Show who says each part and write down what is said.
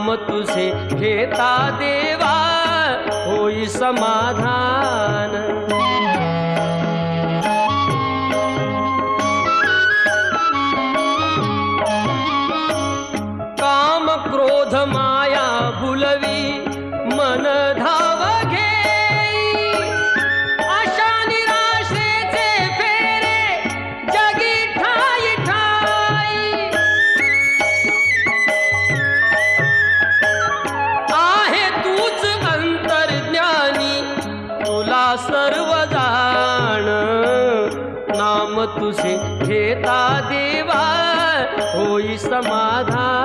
Speaker 1: नाम तुझे घेता देवा होई समाधान। काम क्रोध माया भुलवी मन धाव घेई, आशा निराशेचे फेरे जगी ठाई ठाई। आहे तूच अंतर्ज्ञानी तुला सर्व जाण, नाम तुझे घेता देवा होई समाधान।